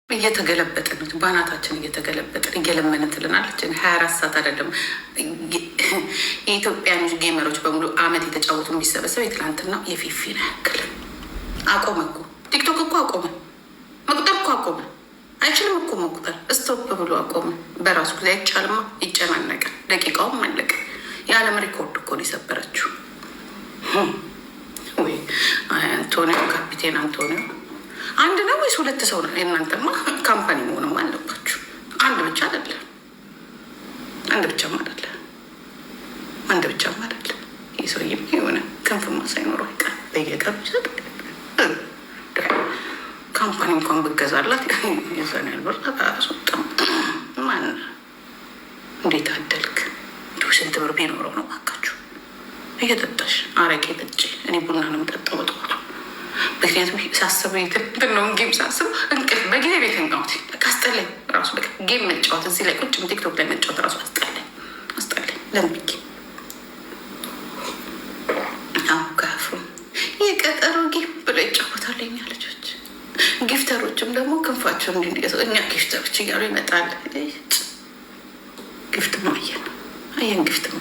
እየተገለበጥን ባናታችን እየተገለበጥን እየለመንን ትልናለች። 24 ሰዓት አይደለም። የኢትዮጵያን ጌመሮች በሙሉ አመት የተጫወቱ የሚሰበሰብ የትላንትና የፊፊ ነው ያክል አቆመ እኮ ቲክቶክ እኮ አቆመ፣ መቁጠር እኮ አቆመ። አይችልም እኮ መቁጠር ስቶፕ ብሎ አቆመ። በራሱ ጊዜ አይቻልማ፣ ይጨናነቀ፣ ደቂቃውም አለቀ። የዓለም ሪኮርድ እኮ ነው የሰበረችው። ወይ አንቶኒዮ፣ ካፒቴን አንቶኒዮ አንድ ነው ወይስ ሁለት ሰው ነው? የእናንተማ ካምፓኒ መሆንም አለባችሁ። አንድ ብቻ አይደለም፣ አንድ ብቻም አይደለም፣ አንድ ብቻም አይደለም። ይህ ሰውዬም የሆነ ክንፍማ ሳይኖረው አይቀር በየቀኑ ይሰጥ ካምፓኒ እንኳን ብገዛላት የዛን ያልበር አስወጣም። ማን እንዴት አደልክ? እንዲሁ ስንት ብር ቢኖረው ነው ባካችሁ? እየጠጣሽ አረቄ ጠጪ። እኔ ቡና ነው የምጠጣው በጠዋቱ። ምክንያቱም ሳስበው የትንትን ነው ጌም ሳስበው እንቅልፍ በጊዜ ቤት ንቃውት በቃ አስጠላኝ። ራሱ በቃ ጌም መጫወት እዚህ ላይ ቁጭ ቲክቶክ ላይ መጫወት ራሱ አስጠላኝ አስጠላኝ። ለምብጌ አሁ ካፍሩ የቀጠሮ ጌም ብሎ ይጫወታሉ የኛ ልጆች። ጊፍተሮችም ደግሞ ክንፋቸው እንዲንዲገ እኛ ጊፍተሮች እያሉ ይመጣል። ጊፍትማ አየን ጊፍትማ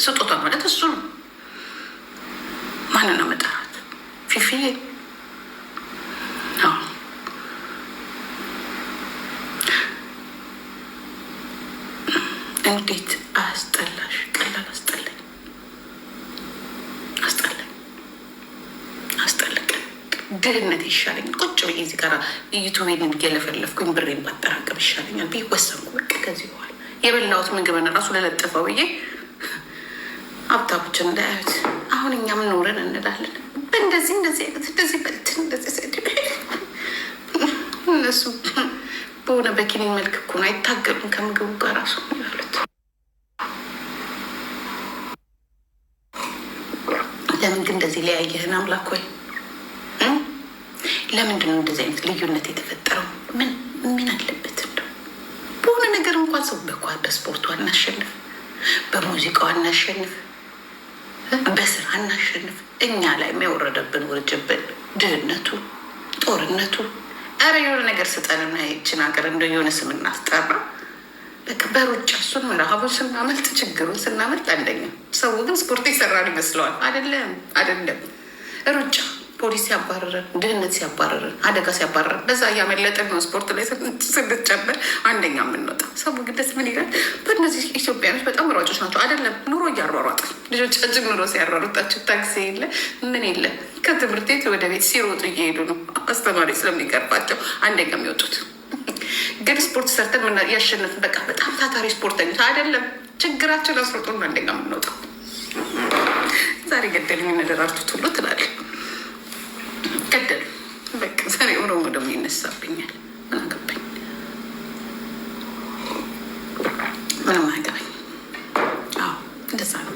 ስጦታ ማለት እሱ ነው። ማንን ነው መጠራት? ፊፊዬ እንዴት አስጠላሽ! ቀላል አስጠላኝ አስጠላኝ አስጠላኝ። ድህነት ይሻለኝ። ቁጭ ብዬ እዚህ ጋር ዩቱቤን እየለፈለፍኩኝ ብሬን ባጠራቀም ይሻለኛል ብዬ ወሰንኩ። በቃ ከዚህ በኋላ የበላሁት ምግብን ራሱ ለለጠፈው ብዬ ሀብታሞችን እንዳያዩት። አሁን እኛም ኖረን እንላለን እንደዚህ እንደዚህ አይነት እንደዚህ በልትን እንደዚህ እነሱ በሆነ በኪኒን መልክ እኮ ነው አይታገሉም ከምግቡ ጋር ራሱ ያሉት። ለምን ግን እንደዚህ ሊያየህን አምላክ ሆይ ለምንድን ነው እንደዚህ አይነት ልዩነት የተፈጠረው? ምን አለበት እንደው በሆነ ነገር እንኳን ሰው በስፖርቱ አናሸንፍ፣ በሙዚቃው አናሸንፍ፣ በስራ እናሸንፍ። እኛ ላይ የሚያወረደብን ውርጅብን፣ ድህነቱ፣ ጦርነቱ። ኧረ የሆነ ነገር ስጠንና ይችን ሀገር እንደ የሆነ ስም እናስጠራ። በቃ በሩጫ እሱን ረሃቡን ስናመልጥ፣ ችግሩን ስናመልጥ አንደኛ። ሰው ግን ስፖርት ይሰራን ይመስለዋል። አይደለም ሩጫ ፖሊስ ሲያባረረን፣ ድህነት ሲያባረረን፣ አደጋ ሲያባረረን በዛ እያመለጠን ነው ስፖርት ላይ ስንጨመር አንደኛ የምንወጣ። ሰው ግን ደስ ምን ይላል? በእነዚህ ኢትዮጵያኖች በጣም ሯጮች ናቸው። አይደለም ኑሮ እያሯሯጥ ልጆቻችን ኑሮ ሲያሯሩጣቸው ታክሲ የለ ምን የለ ከትምህርት ቤት ወደ ቤት ሲሮጡ እየሄዱ ነው። አስተማሪ ስለሚቀርባቸው አንደኛ የሚወጡት። ግን ስፖርት ሰርተን ያሸነፍን በቃ በጣም ታታሪ ስፖርተኞች አይደለም። ችግራችን አስሮጡን አንደኛ የምንወጣው። ዛሬ ገደል የሚነደራርቱት ሁሉ ትላለህ ገደሉ። በቃ ዛሬ ኦሮሞ ደግሞ ይነሳብኛል። ምን አገባኝ? ምንም አገባኝ። እንደዛ ነው።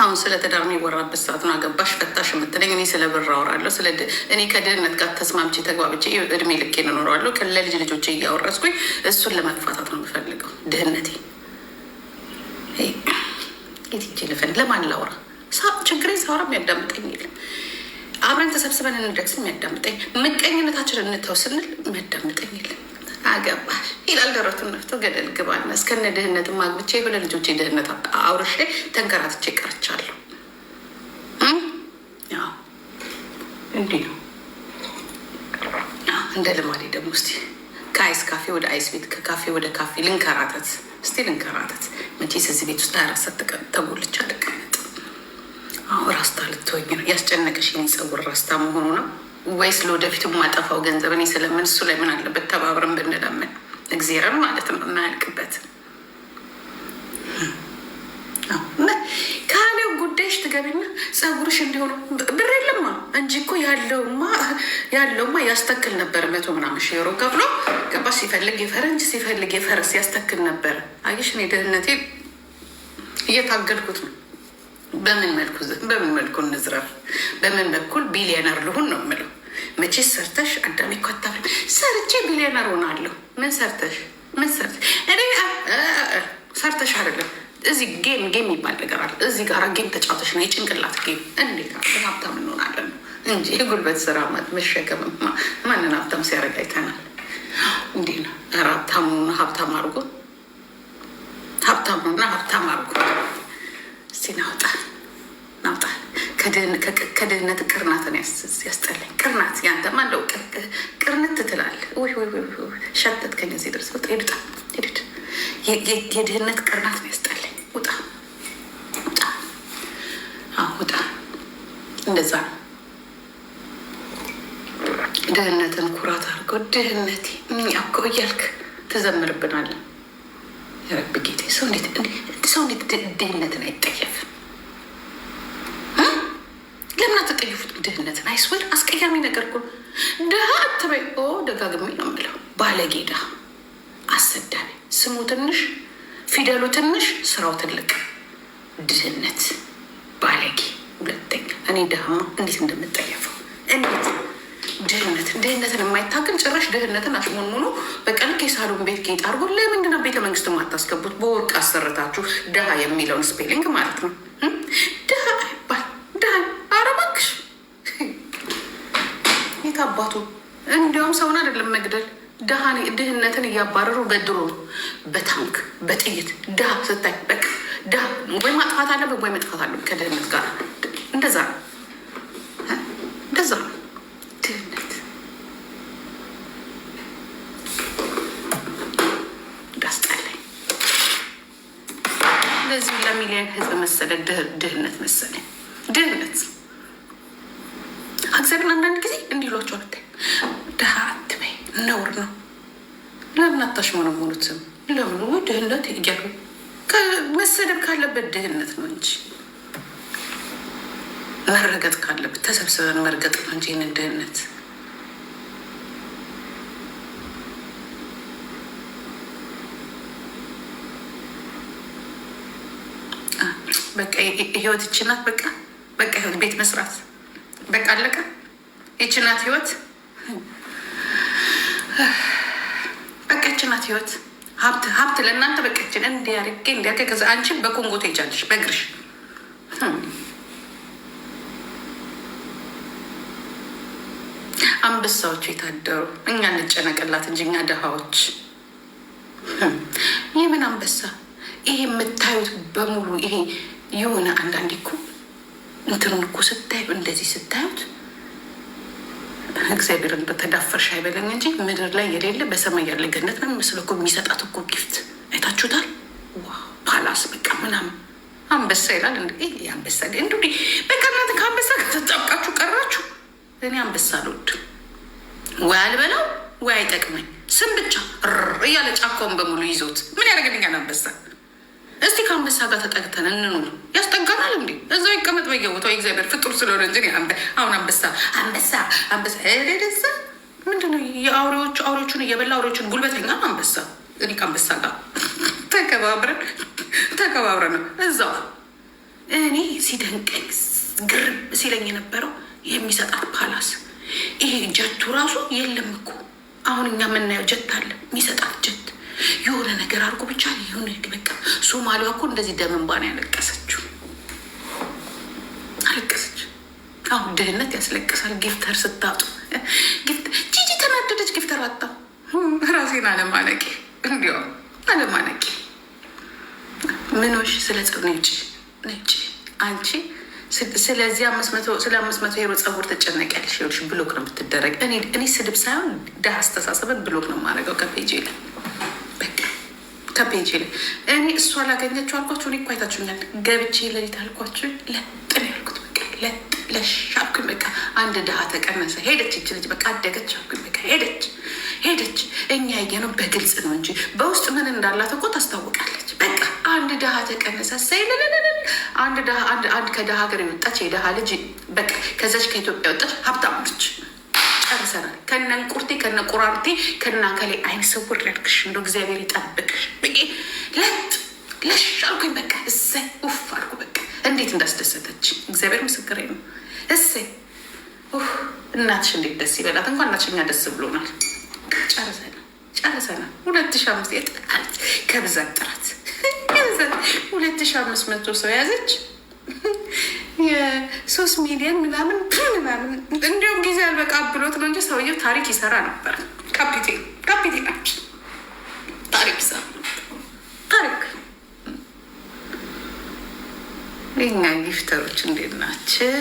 አሁን ስለ ትዳር የሚወራበት ሰዓት ነው። አገባሽ ፈታሽ የምትለኝ እኔ ስለ ብር አወራለሁ። እኔ ከድህነት ጋር ተስማምቼ ተግባብቼ እድሜ ልኬን እኖረዋለሁ። ለልጅ ልጆቼ እያወረስኩኝ እሱን ለመግፋታት ነው የምፈልገው። ድህነቴ የትጄ ልፈን ለማን ላውራ? ችግሬ ሳውራ የሚያዳምጠኝ የለም። አብረን ተሰብስበን እንደግስ የሚያዳምጠኝ፣ ምቀኝነታችን እንተው ስንል የሚያዳምጠኝ የለም። አገባሽ ይላል ደረቱን ነፍቶ ገደል ግባና እስከነ ድህነት ማግብቼ የሆነ ልጆች ድህነት አውርሼ ተንከራትቼ ቀርቻለሁ። እንዲህ ነው እንደ ልማዴ ደግሞ እስኪ ከአይስ ካፌ ወደ አይስ ቤት፣ ከካፌ ወደ ካፌ ልንከራተት። እስቲ ልንከራተት። መቼስ እዚህ ቤት ውስጥ 24 ሰዓት ተጎልቻ ልቀመጥ። አሁን ራስታ ልትወኝ ነው ያስጨነቀሽ? የኔ ፀጉር ራስታ መሆኑ ነው ወይስ ለወደፊቱ የማጠፋው ገንዘብ? እኔ ስለምን እሱ ላይ ምን አለበት ተባብረን ብንለምን እግዚአብሔርን ማለት ነው የማያልቅበት ካለው ጉዳይሽ ትገቢና ፀጉርሽ እንዲሆኑ ብር የለማ እንጂ እኮ ያለውማ ያስተክል ነበር። 100 ምናምን ሺህ ዩሮ ከፍሎ ገባ። ሲፈልግ የፈረንጅ ሲፈልግ የፈረስ ያስተክል ነበር። አየሽ እኔ ድህነቴ እየታገልኩት ነው። በምን መልኩ እንዝረፍ? በምን በኩል ቢሊዮነር ልሁን ነው የምለው። መቼስ ሰርተሽ አዳሚ እኮ አታፍሪም። ሰርቼ ቢሊዮነር ሆናለሁ። ምን ሰርተሽ እኔ ሰርተሽ አይደለም። እዚህ ጌም የሚባል ነገር አለ። እዚህ ጋር ጌም ተጫውተሽ ነው የጭንቅላት ጌም። እንዴት ሀብታም እንሆናለን? እንጂ የጉልበት ስራ መሸከም ማንን ሀብታም ሲያደርግ አይተናል። እንዲህ ነው። ኧረ ሀብታሙና ሀብታም አድርጎ ሀብታሙና ሀብታም አድርጎ እስቲ ናውጣ ናውጣ። ከድህነት ቅርናትን ያስጠላኝ። ቅርናት ያንተማ እንደው ቅርንት ትላለህ። ሸተትከኝ እዚህ ድረስ ወጣ ሄዱጣ ሄዱት። የድህነት ቅርናት ነው ያስጠላኝ። ውጣ ውጣ ውጣ። እንደዛ ነው። ድህነትን ኩራት አድርገው ድህነቴ እኛ እኮ እያልክ ትዘምርብናለን። የረብ ጌቴ ሰው እንዴት ድህነትን አይጠየፍም? ለምን አትጠየፉት ድህነትን? አይስወር አስቀያሚ ነገር እኮ ድሀ አትበይ። ደጋግሜ ነው የምለው። ባለጌ ድሀ፣ አሰዳቢ፣ ስሙ ትንሽ ፊደሉ ትንሽ ስራው ትልቅ። ድህነት ባለጌ። ሁለተኛ እኔ ድሀማ እንዴት እንደምጠየፈው እንዴት ድህነትን የማይታገል ጭራሽ ድህነትን አሽሞንሙኖ በቀን የሳሎን ቤት ጌጥ አድርጎ ለምንድነው ቤተ መንግስት የማታስገቡት? በወርቅ አሰርታችሁ ድሀ የሚለውን ስፔሊንግ ማለት ነው። ድሀ አይባል ድሀ። ኧረ እባክሽ የት አባቱ። እንዲያውም ሰውን አይደለም መግደል ድህነትን እያባረሩ በድሮ በታንክ በጥይት ድሀ ስታይ በቃ ድሀ ወይ ማጥፋት አለብን ወይ መጥፋት አለብን ከድህነት ጋር። እንደዛ ነው እንደዛ ነው ድህነት። እንዳስጠላኝ ለዚህ ለሚሊዮን ህዝብ መሰለ ድህነት መሰለኝ። ድህነት እግዚአብሔር አንዳንድ ጊዜ እንዲሏቸው ብታይ ድሀ አትበይ ነውር ነው። ለምን አታሽሞነሙኑት? ስም ለምን ድህነት እያሉ መሰደብ ካለበት ድህነት ነው እንጂ መረገጥ ካለበት ተሰብስበን መርገጥ ነው እንጂ ይህንን ድህነት በቃ ህይወት ይችናት። በቃ ህይወት ቤት መስራት በቃ አለቀ። ይችናት ህይወት በቃ ይችናት ህይወት። ሀብት ለእናንተ በቃችን እንዲያርጌ እንዲያርጌ ከዛ አንቺን በኮንጎ ትሄጃለሽ በእግርሽ። አንበሳዎቹ የታደሩ እኛ እንጨነቅላት እንጂ እኛ ድሃዎች። ይህ ምን አንበሳ? ይሄ የምታዩት በሙሉ ይሄ የሆነ አንዳንዴ እኮ እንትኑን እኮ ስታዩ እንደዚህ ስታዩት እግዚአብሔርን በተዳፈርሽ አይበለኝ እንጂ ምድር ላይ የሌለ በሰማይ ያለ ገነት ነው የሚመስለው እኮ። የሚሰጣት እኮ ጊፍት አይታችሁታል? ፓላስ በቃ ምናምን አንበሳ ይላል። አንበሳ እንዲ በቃ እናንተ ከአንበሳ ከተጣብቃችሁ ቀራችሁ። እኔ አንበሳ አልወድም። ወይ አልበላው ወይ አይጠቅመኝ። ስም ብቻ እያለ ጫካውን በሙሉ ይዞት ምን ያደርግልኛል አንበሳ? እስቲ ከአንበሳ ጋር ተጠግተን እንኑር። ያስጠጋናል እንዴ? እዛው ይቀመጥ በየቦታው የእግዚአብሔር ፍጡር ስለሆነ እንጂ አሁን አንበሳ ደዛ ምንድነው? አውሬዎቹን እየበላ አውሬዎቹን ጉልበተኛ አንበሳ። እኔ ከአንበሳ ጋር ተከባብረን ነው እዛው። እኔ ሲደንቀኝ ግርብ ሲለኝ የነበረው የሚሰጣት ፓላስ። ይሄ ጀቱ ራሱ የለም እኮ አሁን እኛ የምናየው ጀት አለ። የሚሰጣት ጀት የሆነ ነገር አድርጎ ብቻ ይሁን። በቃ ሶማሊያ እኮ እንደዚህ ደም እንባ ነው ያለቀሰችው። አለቀሰች። አሁን ድህነት ያስለቅሳል። ጊፍተር ስታጡ ጂጂ ተናደደች። ጊፍተር አጣ። ራሴን አለማነቄ እንዲያውም አለማነቄ ምኖሽ ስለ ጸብ ነጭ አንቺ ስለዚህ 500 ዩሮ ጸጉር ትጨነቂያለሽ። ይኸውልሽ ብሎክ ነው የምትደረግ። እኔ ስድብ ሳይሆን ድሀ አስተሳሰብን ብሎክ ነው የማደርገው ከፔጅ ላይ በቃ ከፔጅ ላይ። እኔ እሷ ላገኘችው አልኳችሁ። እኔ እኮ አይታችሁኛል። ገብቼ ለሊት አልኳችሁ ለጥን ያልኩት በቃ ለሽ አልኩኝ። በቃ አንድ ድሀ ተቀነሰ። ሄደች ይች ልጅ በቃ አደገች አልኩኝ። በቃ ሄደች። እኛ ያየነው በግልጽ ነው እንጂ በውስጥ ምን እንዳላት እኮ ታስታውቃለች። በቃ አንድ ድሀ ተቀነሰ። ሰይልልልል አንድ ከድሀ ሀገር የወጣች የድሀ ልጅ በቃ ከዛች ከኢትዮጵያ ወጣች ሀብታም ነች። ጨርሰናል። ከነ እንቁርቴ ከነ ቁራርቴ ከና ከላይ አይን ስውር ያልክሽ እንደ እግዚአብሔር ይጠብቅሽ። በቂ ለሽ አልኩኝ። በቃ እሰይ ኡፍ አልኩ። በቃ እንዴት እንዳስደሰተች እግዚአብሔር ምስክሬ ነው። እሰይ እናትሽ እንዴት ደስ ይበላት። እንኳን እናትሽ እኛ ደስ ብሎናል። ጨርሰናል። 2005 የጥቃት ከብዛት ጥራት 2500 ሰው ያዘች። 3 ሚሊዮን ምናምን ምናምን እንዲሁም ጊዜ አልበቃ ብሎት ነው እንጂ ሰውየው ታሪክ ይሰራ ነበር። ካፒቴናችን ታሪክ ይሰራ ታሪክ። የኛ ጊፍተሮች እንዴት ናቸው?